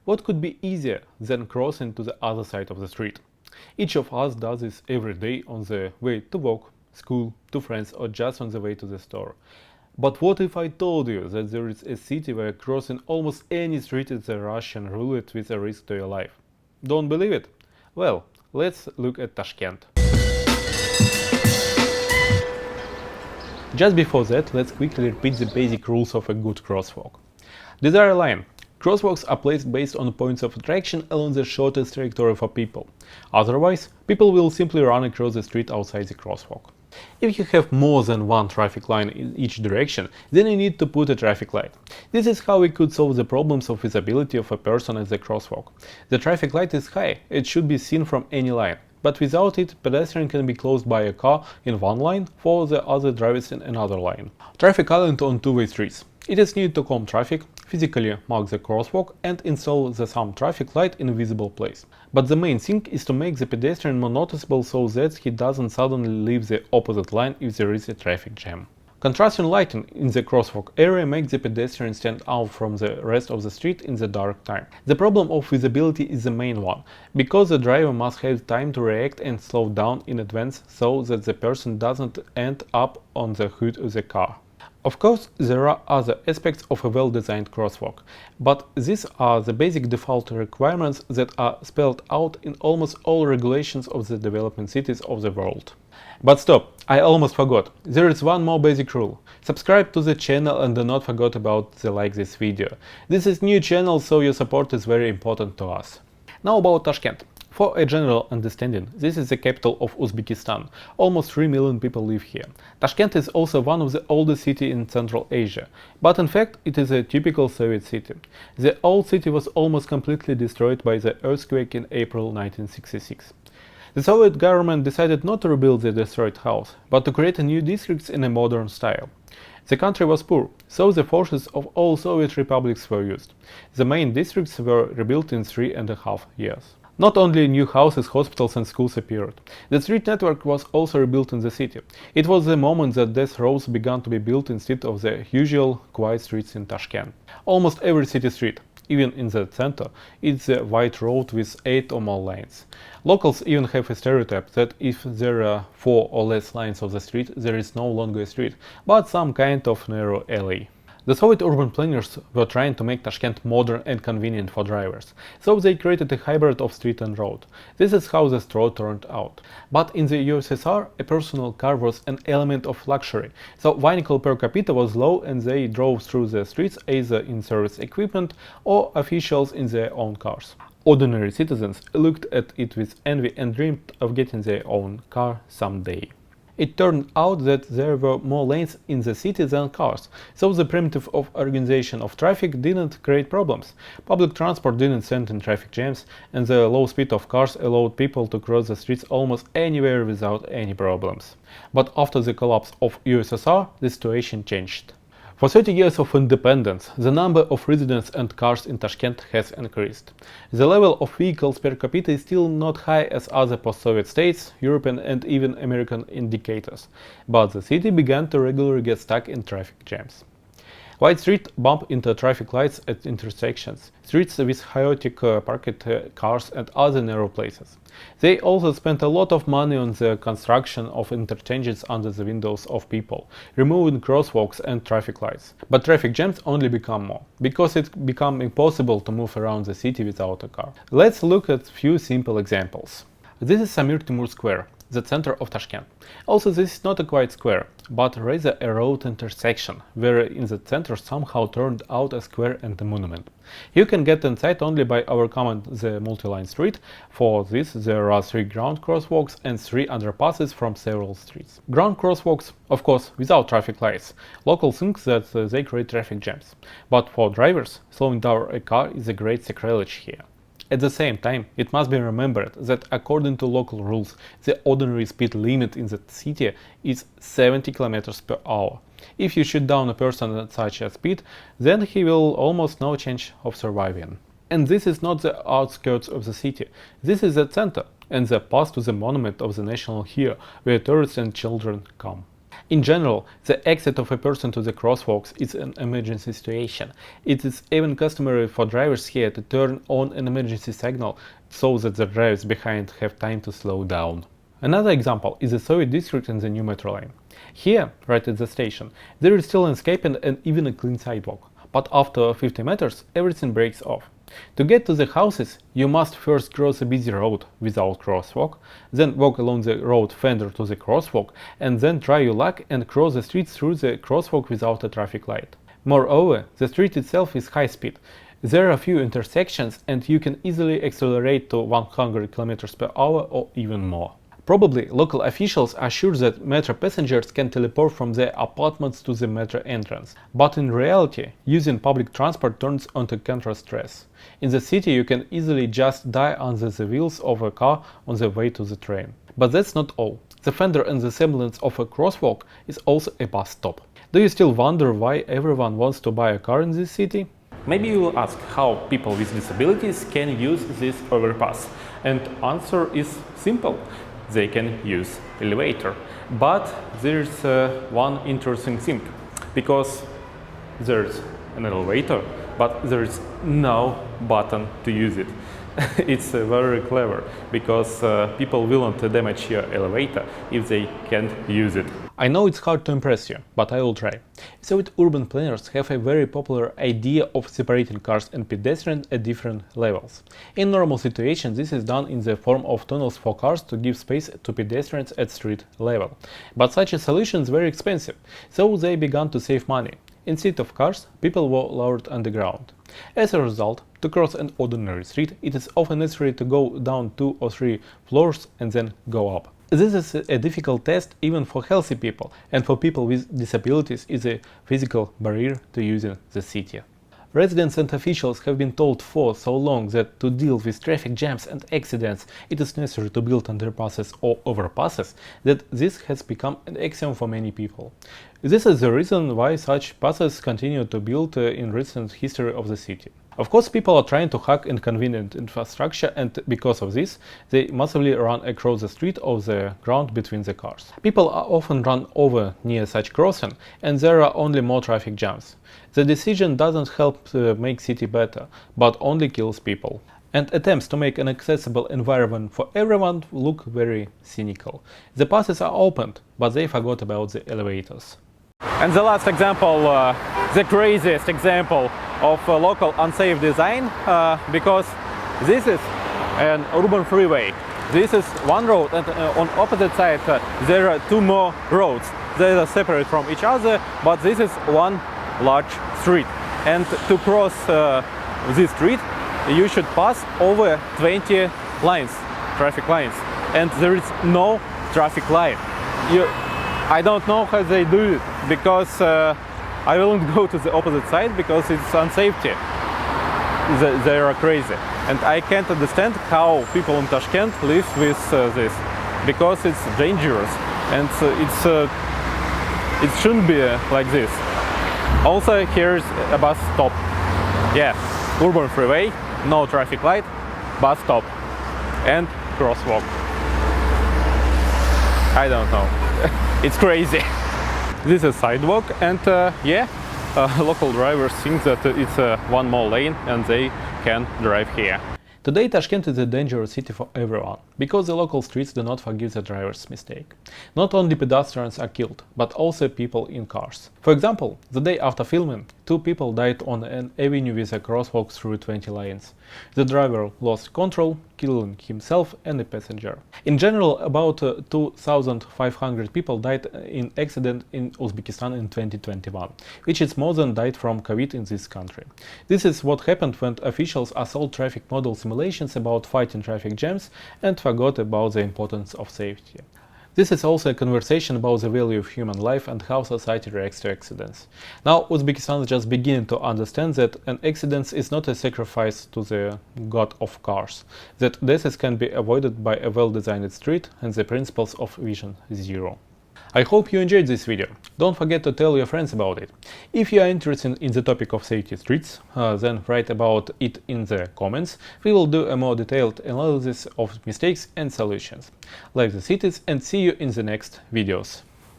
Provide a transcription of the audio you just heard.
What could be easier than crossing to the other side of the street? Each of us does this every day on the way to work, school, to friends, or just on the way to the store. But what if I told you that there is a city where crossing almost any street is a Russian roulette with a risk to your life? Don't believe it? Well, let's look at Tashkent. Just before that, let's quickly repeat the basic rules of a good crosswalk. Desire line. Crosswalks are placed based on points of attraction along the shortest trajectory for people. Otherwise, people will simply run across the street outside the crosswalk. If you have more than one traffic line in each direction, then you need to put a traffic light. This is how we could solve the problems of visibility of a person at the crosswalk. The traffic light is high, it should be seen from any line. But without it, pedestrian can be closed by a car in one line for the other drivers in another line. Traffic island on two-way streets. It is needed to calm traffic, physically mark the crosswalk and install the some traffic light in a visible place. But the main thing is to make the pedestrian more noticeable so that he doesn't suddenly leave the opposite line if there is a traffic jam. Contrasting lighting in the crosswalk area makes the pedestrian stand out from the rest of the street in the dark time. The problem of visibility is the main one, because the driver must have time to react and slow down in advance so that the person doesn't end up on the hood of the car. Of course, there are other aspects of a well-designed crosswalk, but these are the basic default requirements that are spelled out in almost all regulations of the developing cities of the world. But stop, I almost forgot. There is one more basic rule. Subscribe to the channel and do not forget about the like this video. This is new channel, so your support is very important to us. Now about Tashkent. For a general understanding, this is the capital of Uzbekistan. Almost 3 million people live here. Tashkent is also one of the oldest cities in Central Asia, but in fact it is a typical Soviet city. The old city was almost completely destroyed by the earthquake in April 1966. The Soviet government decided not to rebuild the destroyed house, but to create new districts in a modern style. The country was poor, so the forces of all Soviet republics were used. The main districts were rebuilt in 3.5 years. Not only new houses, hospitals and schools appeared. The street network was also rebuilt in the city. It was the moment that death roads began to be built instead of the usual quiet streets in Tashkent. Almost every city street, even in the center, is a wide road with 8 or more lanes. Locals even have a stereotype that if there are 4 or less lines of the street, there is no longer a street, but some kind of narrow alley. The Soviet urban planners were trying to make Tashkent modern and convenient for drivers, so they created a hybrid of street and road. This is how the road turned out. But in the USSR, a personal car was an element of luxury, so vehicle per capita was low and they drove through the streets either in service equipment or officials in their own cars. Ordinary citizens looked at it with envy and dreamed of getting their own car someday. It turned out that there were more lanes in the city than cars, so the primitive organization of traffic didn't create problems. Public transport didn't send in traffic jams, and the low speed of cars allowed people to cross the streets almost anywhere without any problems. But after the collapse of USSR, the situation changed. For 30 years of independence, the number of residents and cars in Tashkent has increased. The level of vehicles per capita is still not high as other post-Soviet states, European and even American indicators, but the city began to regularly get stuck in traffic jams. Wide streets bump into traffic lights at intersections, streets with chaotic parked cars and other narrow places. They also spent a lot of money on the construction of interchanges under the windows of people, removing crosswalks and traffic lights. But traffic jams only become more, because it became impossible to move around the city without a car. Let's look at a few simple examples. This is Amir Timur Square, the center of Tashkent. Also, this is not a quite square, but rather a road intersection, where in the center somehow turned out a square and a monument. You can get inside only by overcoming the multi-line street. For this, there are 3 ground crosswalks and 3 underpasses from several streets. Ground crosswalks, of course, without traffic lights. Locals think that they create traffic jams, but for drivers, slowing down a car is a great sacrilege here. At the same time, it must be remembered that according to local rules, the ordinary speed limit in the city is 70 km per hour. If you shoot down a person at such a speed, then he will almost no chance of surviving. And this is not the outskirts of the city, this is the center and the path to the monument of the national hero, where tourists and children come. In general, the exit of a person to the crosswalks is an emergency situation. It is even customary for drivers here to turn on an emergency signal so that the drivers behind have time to slow down. Another example is the Soviet district in the new metro line. Here, right at the station, there is still landscaping and even a clean sidewalk, but after 50 meters everything breaks off. To get to the houses, you must first cross a busy road without crosswalk, then walk along the road fender to the crosswalk, and then try your luck and cross the street through the crosswalk without a traffic light. Moreover, the street itself is high speed. There are few intersections and you can easily accelerate to 100 km per hour or even more. Probably local officials are sure that metro passengers can teleport from their apartments to the metro entrance, but in reality, using public transport turns onto contrast stress. In the city you can easily just die under the wheels of a car on the way to the train. But that's not all. The fender and the semblance of a crosswalk is also a bus stop. Do you still wonder why everyone wants to buy a car in this city? Maybe you will ask how people with disabilities can use this overpass, and answer is simple. They can use elevator. But there's one interesting thing, because there's an elevator, but there's no button to use it. It's very clever, because people will not damage your elevator if they can't use it. I know it's hard to impress you, but I will try. So urban planners have a very popular idea of separating cars and pedestrians at different levels. In normal situations, this is done in the form of tunnels for cars to give space to pedestrians at street level. But such a solution is very expensive, so they began to save money. Instead of cars, people were lowered underground. As a result, to cross an ordinary street, it is often necessary to go down 2 or 3 floors and then go up. This is a difficult test even for healthy people, and for people with disabilities is a physical barrier to using the city. Residents and officials have been told for so long that to deal with traffic jams and accidents it is necessary to build underpasses or overpasses that this has become an axiom for many people. This is the reason why such passes continue to build in recent history of the city. Of course, people are trying to hack inconvenient infrastructure, and because of this, they massively run across the street or the ground between the cars. People are often run over near such crossing, and there are only more traffic jams. The decision doesn't help make city better, but only kills people. And attempts to make an accessible environment for everyone look very cynical. The passes are opened, but they forgot about the elevators. And the last example, the craziest example of local unsafe design, because this is an urban freeway. This is one road, and on opposite side there are 2 more roads. They are separate from each other, but this is one large street. And to cross this street, you should pass over 20 lines, traffic lines, and there is no traffic light. I don't know how they do it, because I won't go to the opposite side because it's unsafety. They are crazy, and I can't understand how people in Tashkent live with this, because it's dangerous, and it shouldn't be like this. Also, here's a bus stop. Yeah, urban freeway, no traffic light, bus stop, and crosswalk. I don't know. It's crazy. This is sidewalk, and local drivers think that it's one more lane and they can drive here. Today Tashkent is a dangerous city for everyone, because the local streets do not forgive the driver's mistake. Not only pedestrians are killed, but also people in cars. For example, the day after filming, 2 people died on an avenue with a crosswalk through 20 lanes. The driver lost control, killing himself and a passenger. In general, about 2,500 people died in accident in Uzbekistan in 2021, which is more than died from COVID in this country. This is what happened when officials assault traffic model simulations about fighting traffic jams and forgot about the importance of safety. This is also a conversation about the value of human life and how society reacts to accidents. Now Uzbekistan is just beginning to understand that an accident is not a sacrifice to the god of cars, that deaths can be avoided by a well-designed street and the principles of Vision Zero. I hope you enjoyed this video. Don't forget to tell your friends about it. If you are interested in the topic of safety streets, then write about it in the comments. We will do a more detailed analysis of mistakes and solutions. Like the cities, and see you in the next videos.